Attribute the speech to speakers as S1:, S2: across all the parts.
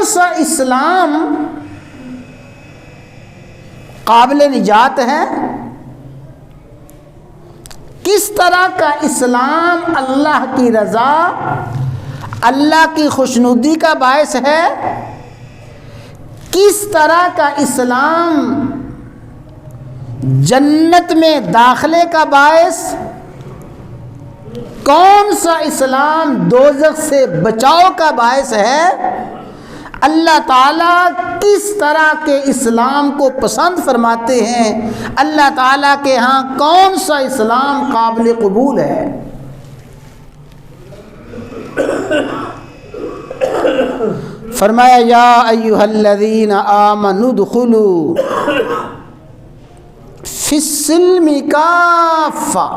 S1: کون سا اسلام قابل نجات ہے، کس طرح کا اسلام اللہ کی رضا، اللہ کی خوشنودی کا باعث ہے، کس طرح کا اسلام جنت میں داخلے کا باعث، کون سا اسلام دوزخ سے بچاؤ کا باعث ہے، اللہ تعالیٰ کس طرح کے اسلام کو پسند فرماتے ہیں، اللہ تعالیٰ کے ہاں کون سا اسلام قابل قبول ہے۔ فرمایا یا ایھا الذین آمنوا ادخلوا فی السلم کافہ،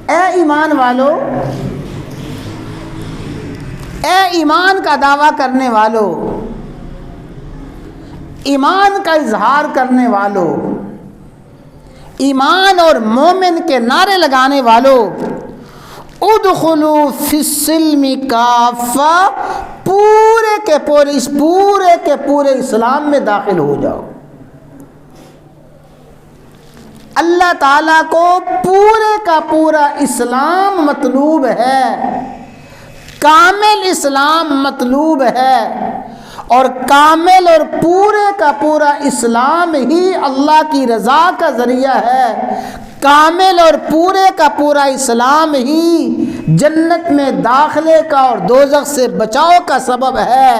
S1: اے ایمان والو، اے ایمان کا دعویٰ کرنے والو، ایمان کا اظہار کرنے والو، ایمان اور مومن کے نعرے لگانے والو، ادخلوا فی السلم کافہ، پورے کے پورے اسلام میں داخل ہو جاؤ۔ اللہ تعالیٰ کو پورے کا پورا اسلام مطلوب ہے، کامل اسلام مطلوب ہے، اور کامل اور پورے کا پورا اسلام ہی اللہ کی رضا کا ذریعہ ہے، کامل اور پورے کا پورا اسلام ہی جنت میں داخلے کا اور دوزخ سے بچاؤ کا سبب ہے۔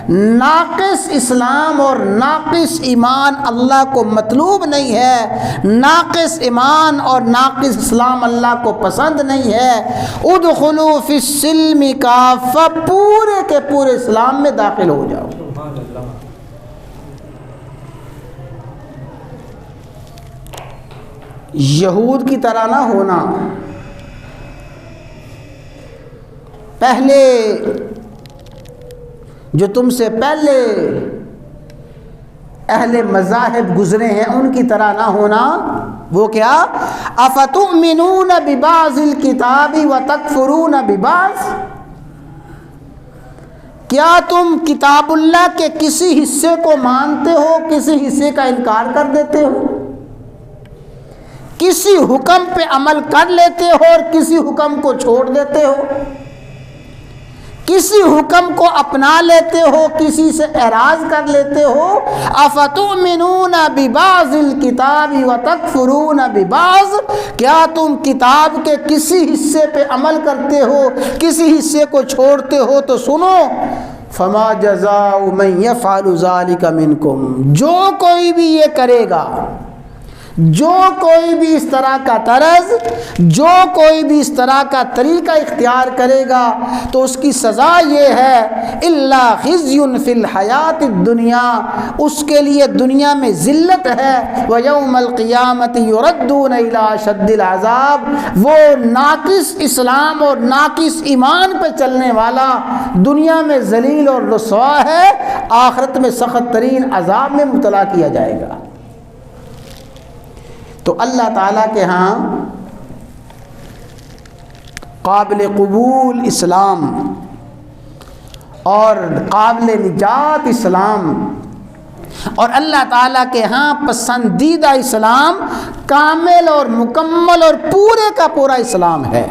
S1: ناقص اسلام اور ناقص ایمان اللہ کو مطلوب نہیں ہے، ناقص ایمان اور ناقص اسلام اللہ کو پسند نہیں ہے۔ ادخلوا فی السلم کافہ، پورے کے پورے اسلام میں داخل ہو جاؤ۔ یہود کی طرح نہ ہونا، پہلے جو تم سے پہلے اہل مذاہب گزرے ہیں ان کی طرح نہ ہونا۔ وہ کیا؟ افتؤمنون ببعض الکتاب وتکفرون ببعض، کیا تم کتاب اللہ کے کسی حصے کو مانتے ہو، کسی حصے کا انکار کر دیتے ہو، کسی حکم پہ عمل کر لیتے ہو اور کسی حکم کو چھوڑ دیتے ہو، کسی حکم کو اپنا لیتے ہو کسی سے اعراض کر لیتے ہو۔ افتؤمنون ببعض الکتاب وتکفرون ببعض، کیا تم کتاب کے کسی حصے پہ عمل کرتے ہو کسی حصے کو چھوڑتے ہو؟ تو سنو، فما جزاء من یفعل ذلک منکم، جو کوئی بھی یہ کرے گا، جو کوئی بھی اس طرح کا طرز، جو کوئی بھی اس طرح کا طریقہ اختیار کرے گا تو اس کی سزا یہ ہے، الا خزی فی الحیات الدنیا، اس کے لیے دنیا میں ذلت ہے، ویوم القیامت یردون الی اشد العذاب، وہ ناقص اسلام اور ناقص ایمان پہ چلنے والا دنیا میں ذلیل اور رسوا ہے، آخرت میں سخت ترین عذاب میں مبتلا کیا جائے گا۔ تو اللہ تعالیٰ کے ہاں قابل قبول اسلام اور قابل نجات اسلام اور اللہ تعالیٰ کے ہاں پسندیدہ اسلام کامل اور مکمل اور پورے کا پورا اسلام ہے۔